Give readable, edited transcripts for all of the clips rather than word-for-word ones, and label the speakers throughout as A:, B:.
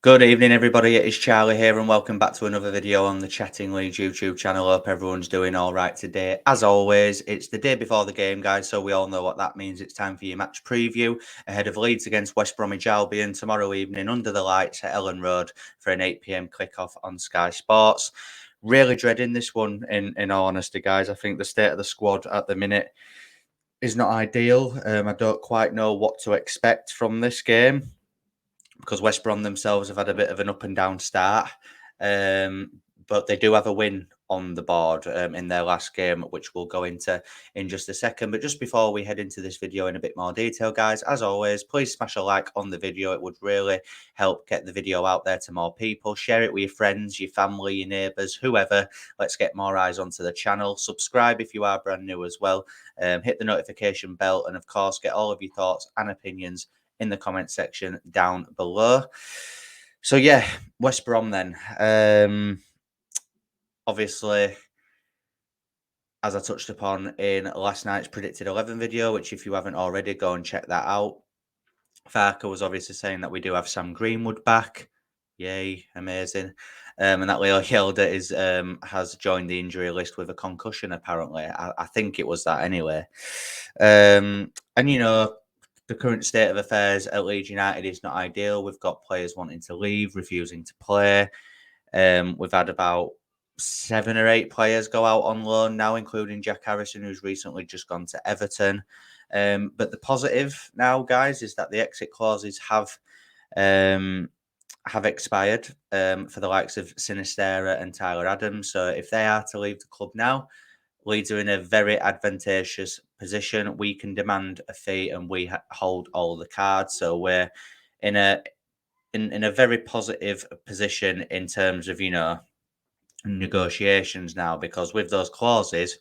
A: Good evening, everybody. It is Charlie here, and welcome back to another video on the Chatting Leeds YouTube channel. Hope everyone's doing all right today. As always, it's the day before the game, guys, so we all know what that means. It's time for your match preview ahead of Leeds against West Bromwich Albion tomorrow evening under the lights at Elland Road for an 8 p.m. kickoff on Sky Sports. Really dreading this one, in all honesty, guys. I think the state of the squad at the minute is not ideal. I don't quite know what to expect from this game, because West Brom themselves have had a bit of an up and down start. But they do have a win on the board in their last game, which we'll go into in just a second. But just before we head into this video in a bit more detail, guys, as always, please smash a like on the video. It would really help get the video out there to more people. Share it with your friends, your family, your neighbours, whoever. Let's get more eyes onto the channel. Subscribe if you are brand new as well. Hit the notification bell, and of course, get all of your thoughts and opinions in the comment section down below. So yeah, West Brom then. Obviously, as I touched upon in last night's predicted 11 video, which if you haven't already, go and check that out. Farker was obviously saying that we do have Sam Greenwood back. Yay, amazing. And that Leo Yelda has joined the injury list with a concussion, apparently. I think it was that anyway. And the current state of affairs at Leeds United is not ideal. We've got players wanting to leave, refusing to play. We've had about 7 or 8 players go out on loan now, including Jack Harrison, who's recently just gone to Everton. But the positive now, guys, is that the exit clauses have expired for the likes of Sinistera and Tyler Adams. So if they are to leave the club now, Leeds are in a very advantageous position. We can demand a fee, and we hold all the cards. So we're in a very positive position in terms of negotiations now, because with those clauses,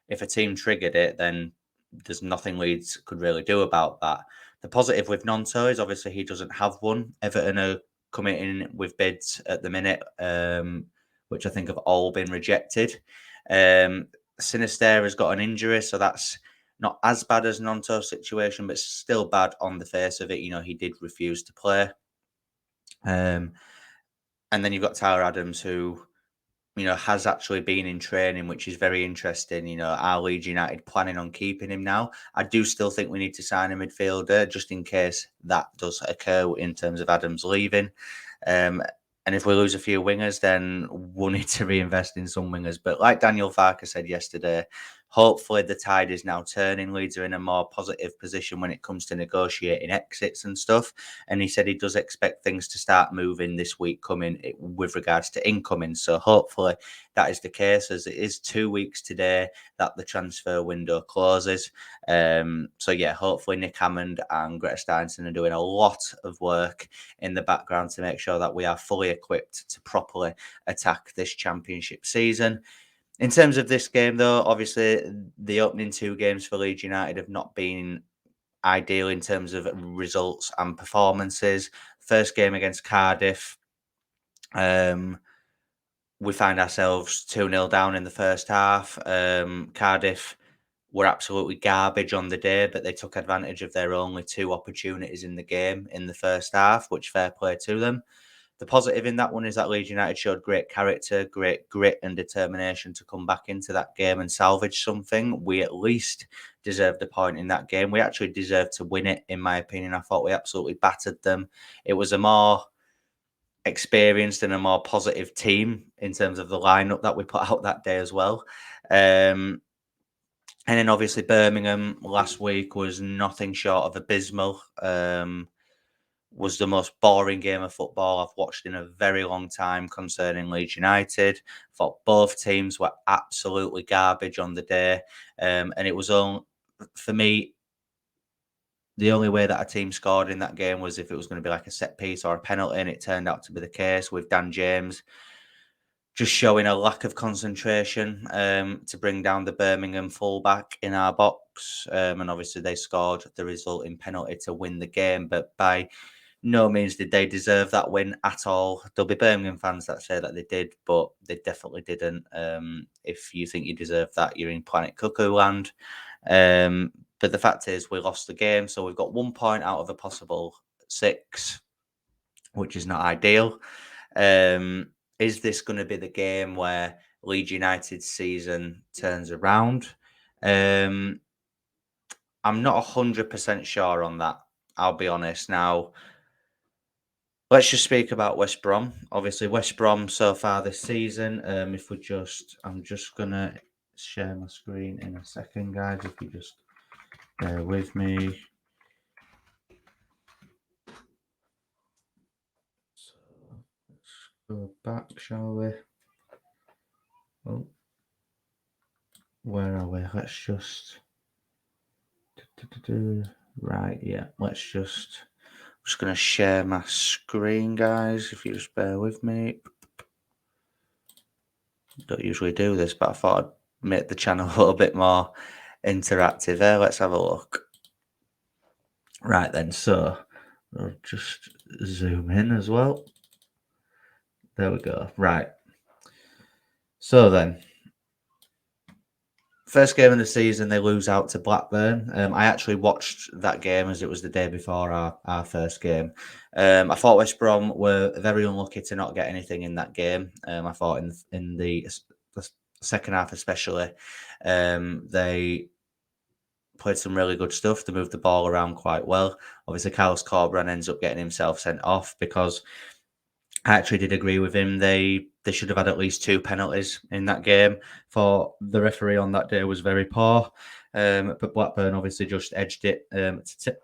A: if a team triggered it, then there's nothing Leeds could really do about that. The positive with Nonto is obviously he doesn't have one. Everton are coming in with bids at the minute, which I think have all been rejected. Sinister has got an injury, so that's not as bad as Nonto's situation, but still bad on the face of it. He did refuse to play. And then you've got Tyler Adams, who has actually been in training, which is very interesting. Are Leeds United planning on keeping him now? I do still think we need to sign a midfielder just in case that does occur in terms of Adams leaving. And if we lose a few wingers, then we'll need to reinvest in some wingers. But like Daniel Farker said yesterday, hopefully the tide is now turning. Leeds are in a more positive position when it comes to negotiating exits and stuff. And he said he does expect things to start moving this week coming with regards to incoming. So hopefully that is the case, as it is 2 weeks today that the transfer window closes. So yeah, hopefully Nick Hammond and Greta Steinson are doing a lot of work in the background to make sure that we are fully equipped to properly attack this championship season. In terms of this game, though, obviously the opening 2 games for Leeds United have not been ideal in terms of results and performances. First game against Cardiff, we find ourselves 2-0 down in the first half. Cardiff were absolutely garbage on the day, but they took advantage of their only 2 opportunities in the game in the first half, which fair play to them. The positive in that one is that Leeds United showed great character, great grit and determination to come back into that game and salvage something. We at least deserved a point in that game. We actually deserved to win it, in my opinion. I thought we absolutely battered them. It was a more experienced and a more positive team in terms of the lineup that we put out that day as well. And then obviously Birmingham last week was nothing short of abysmal. Was the most boring game of football I've watched in a very long time concerning Leeds United. Thought both teams were absolutely garbage on the day. And it was for me, the only way that a team scored in that game was if it was going to be like a set piece or a penalty, and it turned out to be the case with Dan James just showing a lack of concentration to bring down the Birmingham fullback in our box. And obviously they scored the resulting penalty to win the game, but by no means did they deserve that win at all. There'll be Birmingham fans that say that they did, but they definitely didn't. If you think you deserve that, you're in Planet Cuckoo land. But the fact is, we lost the game, so we've got 1 point out of a possible 6. which is not ideal. Um, is this going to be the game where Leeds United's season turns around? Um, I'm not 100% sure on that. I'll be honest. Now, let's just speak about West Brom. Obviously, West Brom so far this season. If we just, I'm just gonna share my screen in a second, guys. If you just bear with me. So let's go back, shall we? Oh, where are we? Let's just. Right, yeah. Let's just. I'm just gonna share my screen, guys. If you just bear with me. Don't usually do this, but I thought I'd make the channel a little bit more interactive there. Let's have a look. Right then, so I'll just zoom in as well. There we go. Right. So then, first game of the season, they lose out to Blackburn. I actually watched that game as it was the day before our first game. I thought West Brom were very unlucky to not get anything in that game. I thought in the second half especially, they played some really good stuff. They moved the ball around quite well. Obviously, Carlos Corberan ends up getting himself sent off because I actually did agree with him. They should have had at least 2 penalties in that game. For the referee on that day was very poor, but Blackburn obviously just edged it to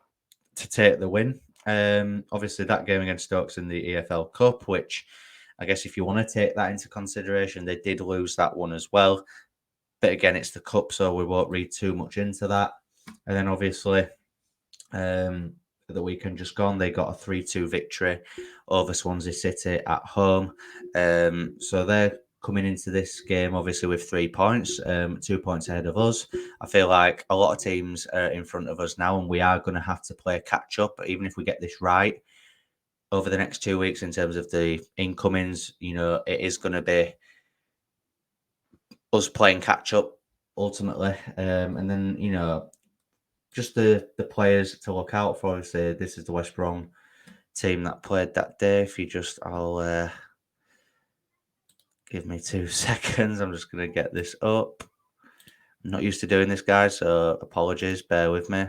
A: take the win. Obviously, that game against Stokes in the EFL Cup, which I guess if you want to take that into consideration, they did lose that one as well. But again, it's the cup, so we won't read too much into that. And then obviously, the weekend just gone, they got a 3-2 victory over Swansea City at home. So they're coming into this game obviously with 3 points, 2 points ahead of us. I feel like a lot of teams are in front of us now, and we are going to have to play catch up, even if we get this right over the next 2 weeks in terms of the incomings. You know, it is going to be us playing catch up ultimately, and then just the players to look out for. Obviously, this is the West Brom team that played that day. If you just, I'll give me 2 seconds. I'm just gonna get this up. I'm not used to doing this, guys, so apologies. Bear with me.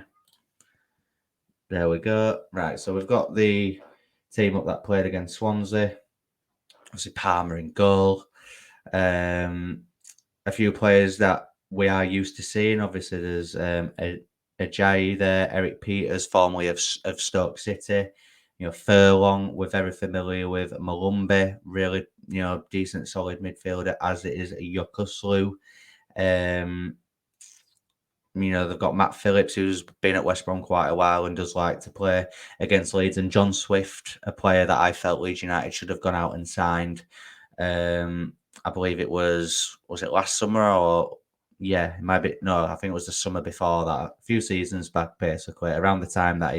A: There we go. Right, so we've got the team up that played against Swansea. Obviously, Palmer in goal. A few players that we are used to seeing. Obviously, there's Ajayi there, Eric Peters, formerly of Stoke City. Furlong, we're very familiar with. Malumbi, really, decent, solid midfielder, as it is Yokuslu. They've got Matt Phillips, who's been at West Brom quite a while and does like to play against Leeds, and John Swift, a player that I felt Leeds United should have gone out and signed. I believe it was it last summer, or yeah, it might be, no, I think it was the summer before that, a few seasons back, basically around the time that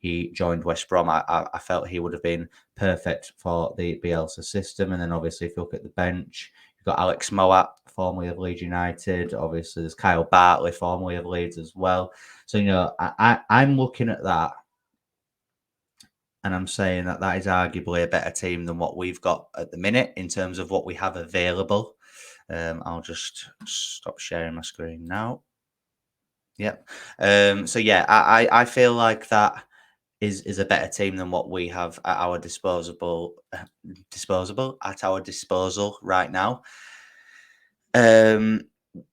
A: he joined West Brom. I felt he would have been perfect for the Bielsa system. And then obviously, if you look at the bench, you've got Alex Moat, formerly of Leeds United. Obviously, there's Kyle Bartley, formerly of Leeds as well. So I'm looking at that, and I'm saying that is arguably a better team than what we've got at the minute in terms of what we have available. I'll just stop sharing my screen now. Yep. So yeah, I feel like that is a better team than what we have at our disposal right now.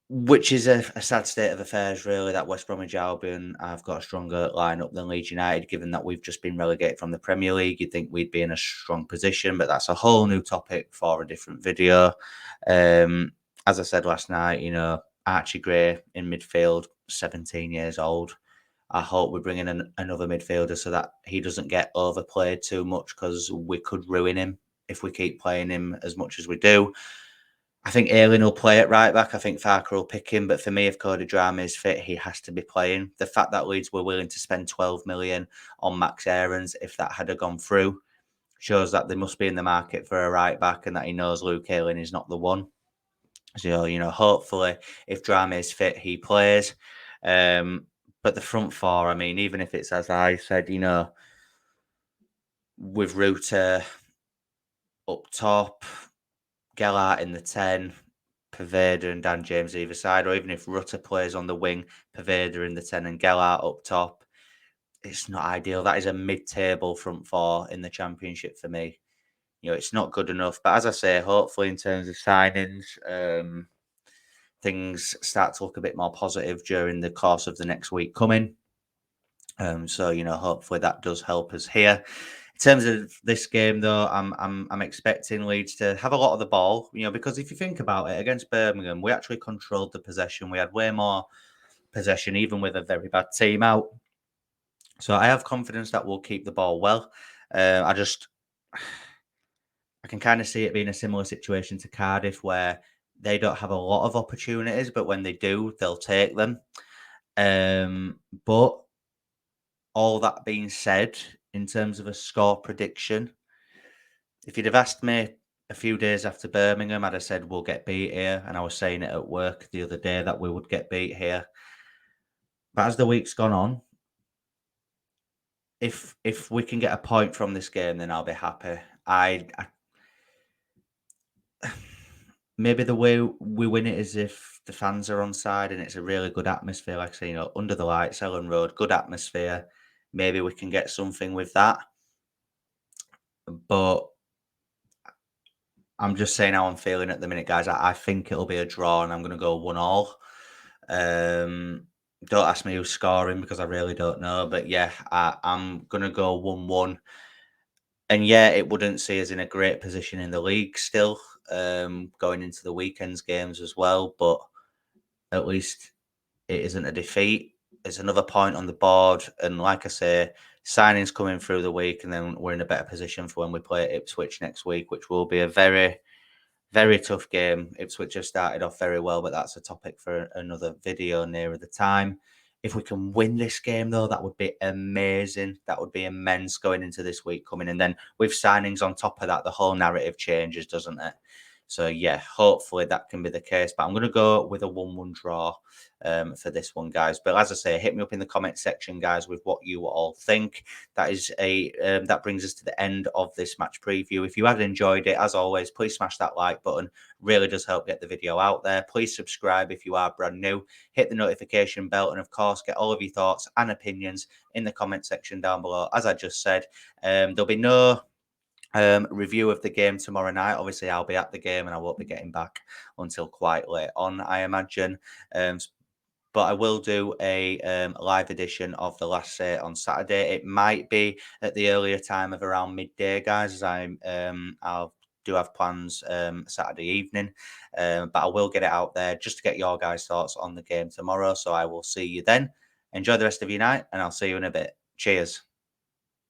A: Which is a sad state of affairs, really, that West Bromwich Albion have got a stronger lineup than Leeds United, given that we've just been relegated from the Premier League. You'd think we'd be in a strong position, but that's a whole new topic for a different video. As I said last night, Archie Gray in midfield, 17 years old. I hope we bring in another midfielder so that he doesn't get overplayed too much, because we could ruin him if we keep playing him as much as we do. I think Ayling will play at right back. I think Farker will pick him. But for me, if Cody Drama is fit, he has to be playing. The fact that Leeds were willing to spend 12 million on Max Aarons, if that had gone through, shows that they must be in the market for a right back and that he knows Luke Ayling is not the one. So, hopefully, if Drama is fit, he plays. But the front four, I mean, even if it's as I said, with Ruta up top, Gellart in the 10, Poveda and Dan James either side, or even if Rutter plays on the wing, Poveda in the 10 and Gellart up top, it's not ideal. That is a mid-table front four in the Championship for me. It's not good enough. But as I say, hopefully in terms of signings, things start to look a bit more positive during the course of the next week coming. So hopefully that does help us here. In terms of this game, though, I'm expecting Leeds to have a lot of the ball. Because if you think about it, against Birmingham, we actually controlled the possession. We had way more possession, even with a very bad team out. So I have confidence that we'll keep the ball well. I can kind of see it being a similar situation to Cardiff, where they don't have a lot of opportunities, but when they do, they'll take them. But all that being said, in terms of a score prediction, if you'd have asked me a few days after Birmingham, I'd have said we'll get beat here. And I was saying it at work the other day that we would get beat here. But as the week's gone on, if we can get a point from this game, then I'll be happy. I maybe the way we win it is if the fans are on side and it's a really good atmosphere, like I say, under the lights, Elland Road, good atmosphere. Maybe we can get something with that. But I'm just saying how I'm feeling at the minute, guys. I think it'll be a draw, and I'm going to go 1-1. Don't ask me who's scoring because I really don't know. But yeah, I'm going to go 1-1. And yeah, it wouldn't see us in a great position in the league still, going into the weekend's games as well. But at least it isn't a defeat. It's another point on the board. And like I say, signings coming through the week, and then we're in a better position for when we play Ipswich next week, which will be a very, very tough game. Ipswich have started off very well, but that's a topic for another video nearer the time. If we can win this game, though, that would be amazing. That would be immense going into this week coming. And then with signings on top of that, the whole narrative changes, doesn't it? So, yeah, hopefully that can be the case. But I'm going to go with a 1-1 draw for this one, guys. But as I say, hit me up in the comment section, guys, with what you all think. That brings us to the end of this match preview. If you had enjoyed it, as always, please smash that like button. Really does help get the video out there. Please subscribe if you are brand new. Hit the notification bell, and of course, get all of your thoughts and opinions in the comment section down below. As I just said, there'll be no review of the game tomorrow night. Obviously, I'll be at the game and I won't be getting back until quite late on, I imagine. But I will do a live edition of the last say on Saturday. It might be at the earlier time of around midday, guys, as I'll do have plans Saturday evening. But I will get it out there just to get your guys' thoughts on the game tomorrow. So I will see you then. Enjoy the rest of your night, and I'll see you in a bit. Cheers.